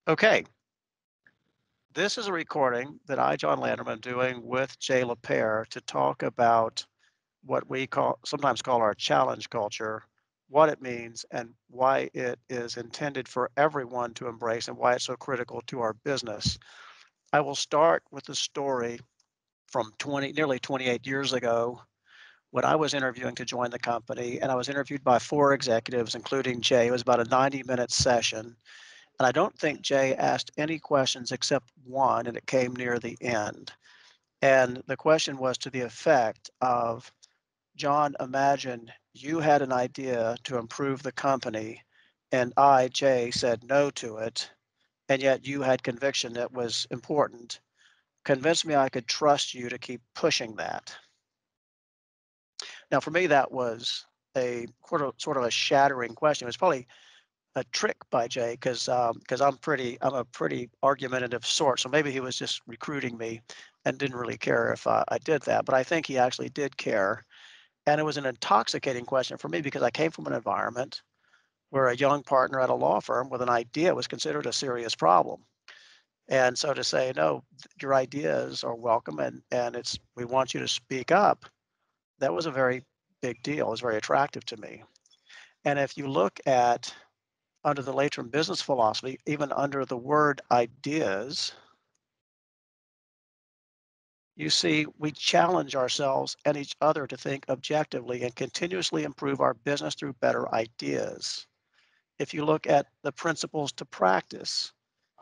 Okay, this is a recording that I, John Landrum, am doing with Jay Lapeyre to talk about what we sometimes call our challenge culture, what it means, and why it is intended for everyone to embrace and why it's so critical to our business. I will start with the story from nearly 28 years ago when I was interviewing to join the company, and I was interviewed by four executives, including Jay. It was about a 90-minute session. And I don't think Jay asked any questions except one, and it came near the end. And the question was to the effect of, John, imagine you had an idea to improve the company, and I, Jay, said no to it, and yet you had conviction that was important. Convince me I could trust you to keep pushing that. Now, for me, that was a sort of a shattering question. It was probably a trick by Jay because I'm a pretty argumentative sort. So maybe he was just recruiting me and didn't really care if I did that. But I think he actually did care. And it was an intoxicating question for me because I came from an environment where a young partner at a law firm with an idea was considered a serious problem. And so to say, no, your ideas are welcome and we want you to speak up, that was a very big deal. It was very attractive to me. And if you look at under the Landrum business philosophy, even under the word ideas, you see, we challenge ourselves and each other to think objectively and continuously improve our business through better ideas. If you look at the principles to practice,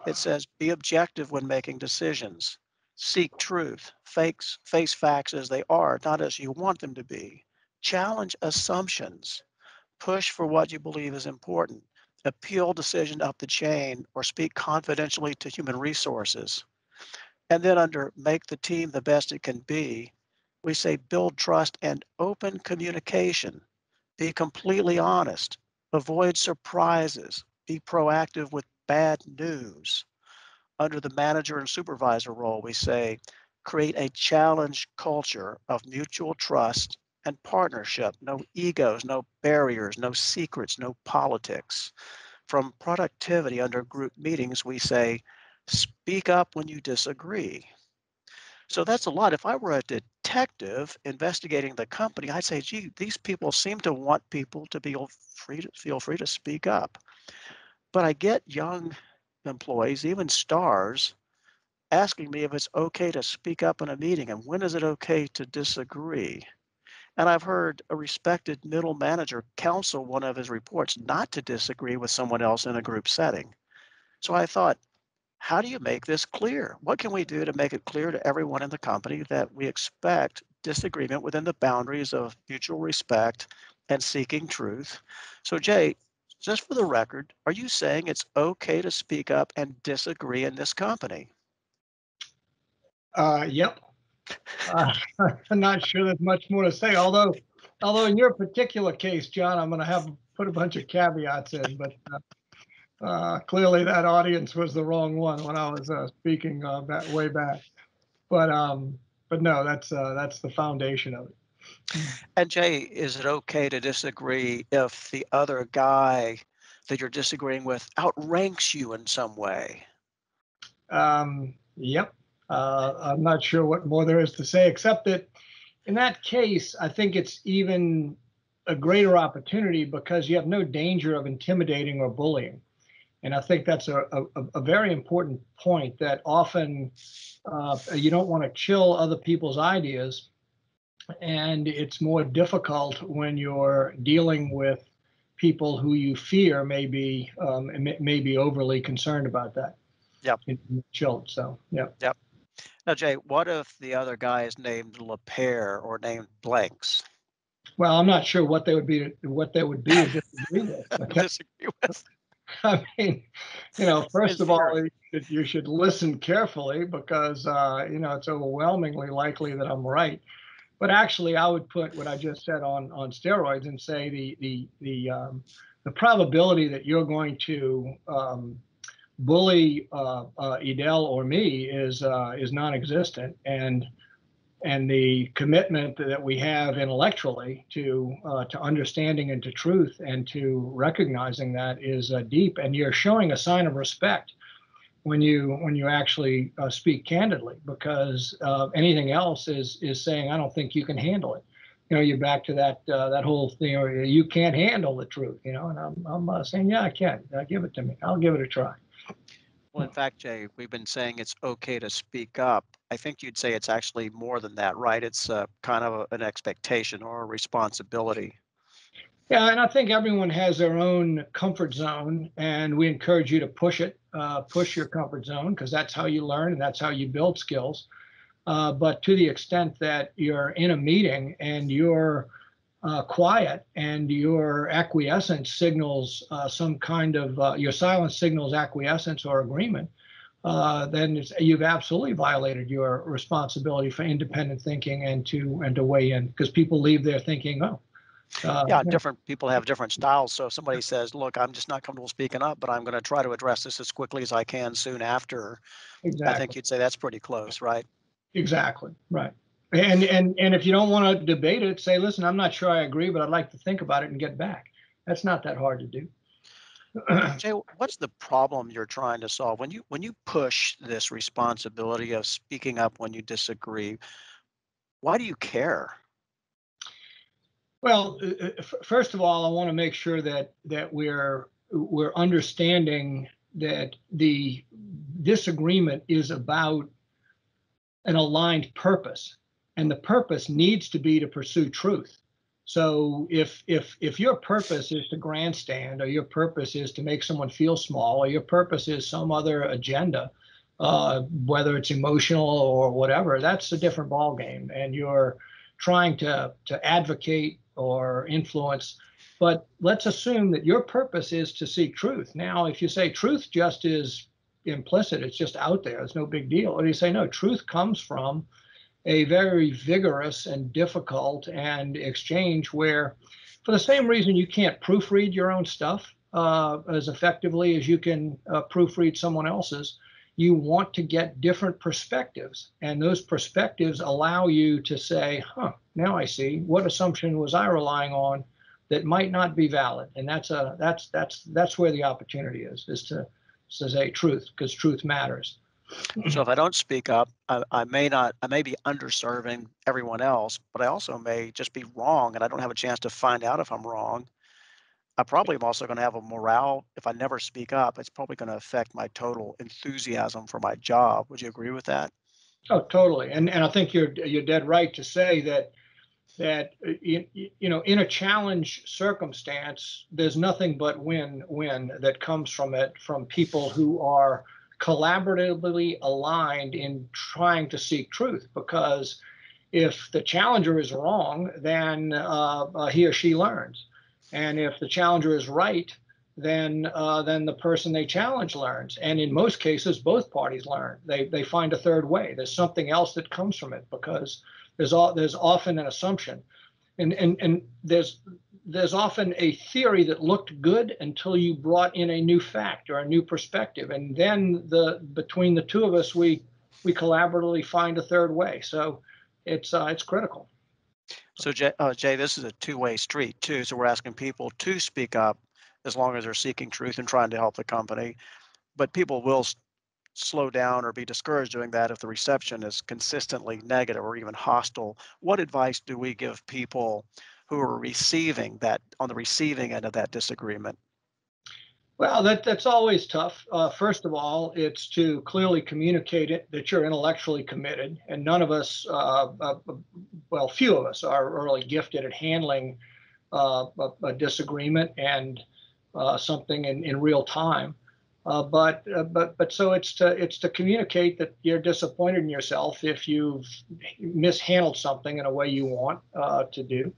it says be objective when making decisions, seek truth, face facts as they are, not as you want them to be, challenge assumptions, push for what you believe is important, appeal decision up the chain, or speak confidentially to human resources. And then under make the team the best it can be, we say build trust and open communication. Be completely honest. Avoid surprises. Be proactive with bad news. Under the manager and supervisor role, we say create a challenge culture of mutual trust and partnership. No egos, no barriers, no secrets, no politics. From productivity under group meetings, we say speak up when you disagree. So that's a lot. If I were a detective investigating the company, I'd say, gee, these people seem to want people to feel free to speak up. But I get young employees, even stars, asking me if it's okay to speak up in a meeting and when is it okay to disagree. And I've heard a respected middle manager counsel one of his reports not to disagree with someone else in a group setting. So I thought, how do you make this clear? What can we do to make it clear to everyone in the company that we expect disagreement within the boundaries of mutual respect and seeking truth? So, Jay, just for the record, are you saying it's okay to speak up and disagree in this company? Yep. Uh, I'm not sure there's much more to say. Although in your particular case, John, I'm going to have put a bunch of caveats in. But clearly, that audience was the wrong one when I was speaking that way back. But no, that's the foundation of it. And Jay, is it okay to disagree if the other guy that you're disagreeing with outranks you in some way? Yep. I'm not sure what more there is to say, except that in that case, I think it's even a greater opportunity because you have no danger of intimidating or bullying. And I think that's a very important point that often you don't want to chill other people's ideas. And it's more difficult when you're dealing with people who you fear may be overly concerned about that. Yep. Chilled. So, yeah. Yep. Now, Jay, what if the other guy is named Lapeyre or named Blanks? Well, I'm not sure what they would be to disagree with. Disagree with? I mean, In first of all, theory. you should listen carefully because it's overwhelmingly likely that I'm right. But actually, I would put what I just said on steroids and say the probability that you're going to bully Edel or me is non-existent, and the commitment that we have intellectually to understanding and to truth and to recognizing that is deep. And you're showing a sign of respect. when you actually speak candidly, because anything else is saying I don't think you can handle it. You're back to that whole thing where you can't handle the truth. And I'm saying yeah, I can. Give it to me. I'll give it a try. Well, in fact, Jay, we've been saying it's okay to speak up. I think you'd say it's actually more than that, right? It's kind of an expectation or a responsibility. Yeah, and I think everyone has their own comfort zone, and we encourage you to push it, push your comfort zone, because that's how you learn and that's how you build skills. But to the extent that you're in a meeting and you're quiet and your acquiescence signals some kind of your silence signals acquiescence or agreement, then you've absolutely violated your responsibility for independent thinking and to weigh in, because people leave there thinking, oh, Yeah, yeah, different people have different styles. So if somebody says, "Look, I'm just not comfortable speaking up, but I'm going to try to address this as quickly as I can soon after," I think exactly. you'd say that's pretty close, right? Exactly, right. And if you don't want to debate it, say, listen, I'm not sure I agree, but I'd like to think about it and get back. That's not that hard to do. Jay, what's the problem you're trying to solve when you push this responsibility of speaking up when you disagree? Why do you care? Well, first of all, I want to make sure that we're understanding that the disagreement is about an aligned purpose, and the purpose needs to be to pursue truth. So if your purpose is to grandstand, or your purpose is to make someone feel small, or your purpose is some other agenda, whether it's emotional or whatever, that's a different ballgame, and you're trying to advocate or influence. But let's assume that your purpose is to seek truth. Now, if you say truth just is implicit, it's just out there, it's no big deal. Or do you say no, truth comes from a very vigorous and difficult and exchange where, for the same reason you can't proofread your own stuff as effectively as you can proofread someone else's, you want to get different perspectives, and those perspectives allow you to say, huh, now I see, what assumption was I relying on that might not be valid. And that's where the opportunity is to say truth, because truth matters. So if I don't speak up, I may be underserving everyone else, but I also may just be wrong, and I don't have a chance to find out if I'm wrong. I probably am also going to have a morale. If I never speak up, it's probably going to affect my total enthusiasm for my job. Would you agree with that? Oh, totally. And I think you're dead right to say that in a challenge circumstance, there's nothing but win-win that comes from it, from people who are collaboratively aligned in trying to seek truth. Because if the challenger is wrong, then he or she learns, and if the challenger is right, then the person they challenge learns. And in most cases, both parties learn. They find a third way. There's something else that comes from it, because there's often an assumption, and there's often a theory that looked good until you brought in a new fact or a new perspective, and then between the two of us, we collaboratively find a third way. So it's critical. So, Jay, this is a two-way street too. So we're asking people to speak up as long as they're seeking truth and trying to help the company. But people will slow down or be discouraged doing that if the reception is consistently negative or even hostile. What advice do we give people who are receiving that on the receiving end of that disagreement? Well, that's always tough. First of all, it's to clearly communicate it that you're intellectually committed, and none of us, well, few of us are really gifted at handling a disagreement and something in real time. But so it's to communicate that you're disappointed in yourself if you've mishandled something in a way you want to do.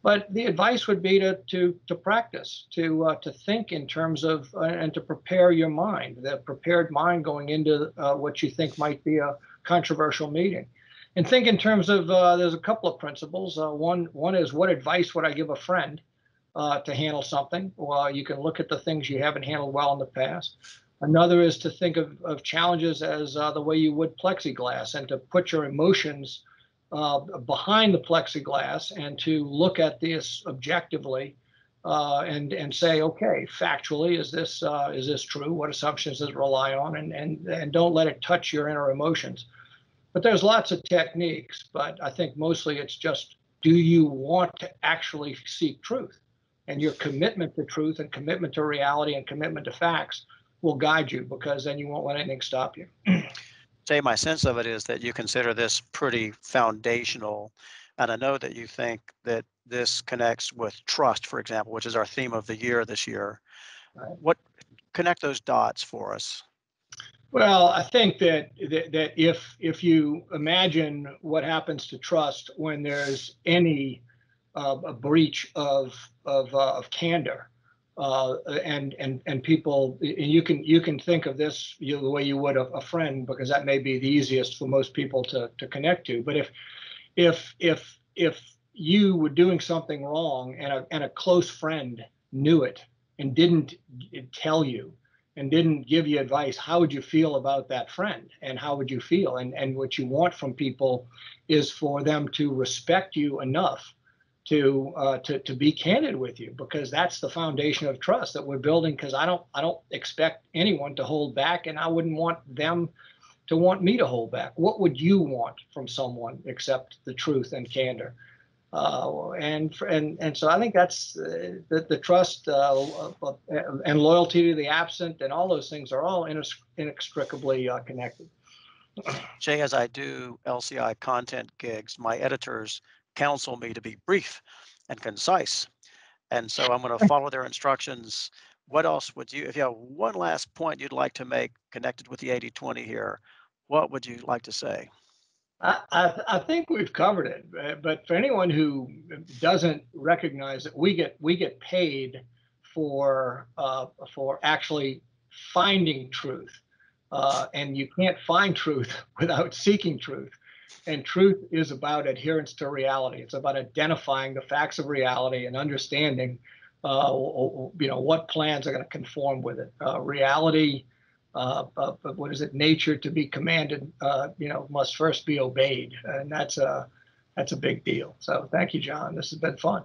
But the advice would be to practice, to think in terms of and to prepare your mind, the prepared mind going into what you think might be a controversial meeting, and think in terms of there's a couple of principles. One is, what advice would I give a friend to handle something? Well, you can look at the things you haven't handled well in the past. Another is to think of challenges as the way you would plexiglass, and to put your emotions behind the plexiglass and to look at this objectively and say, okay, factually, is this true? What assumptions does it rely on? And don't let it touch your inner emotions. But there's lots of techniques, but I think mostly it's just, do you want to actually seek truth? And your commitment to truth and commitment to reality and commitment to facts will guide you, because then you won't let anything stop you. Say, my sense of it is that you consider this pretty foundational. And I know that you think that this connects with trust, for example, which is our theme of the year this year. Right? What connect those dots for us? Well, I think that if you imagine what happens to trust when there's any a breach of candor, and people, and you can think of this, the way you would a friend, because that may be the easiest for most people to connect to. But if you were doing something wrong and a close friend knew it and didn't tell you and didn't give you advice, how would you feel about that friend? And how would you feel? And what you want from people is for them to respect you enough to be candid with you, because that's the foundation of trust that we're building. Because I don't expect anyone to hold back, and I wouldn't want them to want me to hold back. What would you want from someone except the truth and candor? And so I think that's the trust, and loyalty to the absent, and all those things are all inextricably connected. Jay, as I do LCI content gigs, my editors counsel me to be brief and concise. And so I'm going to follow their instructions. What else would you, if you have one last point you'd like to make connected with the 80/20 here, what would you like to say? I think we've covered it, but for anyone who doesn't recognize that we get paid for actually finding truth, and you can't find truth without seeking truth. And truth is about adherence to reality. It's about identifying the facts of reality and understanding, what plans are going to conform with it. Reality, what is it? Nature, to be commanded, must first be obeyed, and that's a big deal. So thank you, John. This has been fun.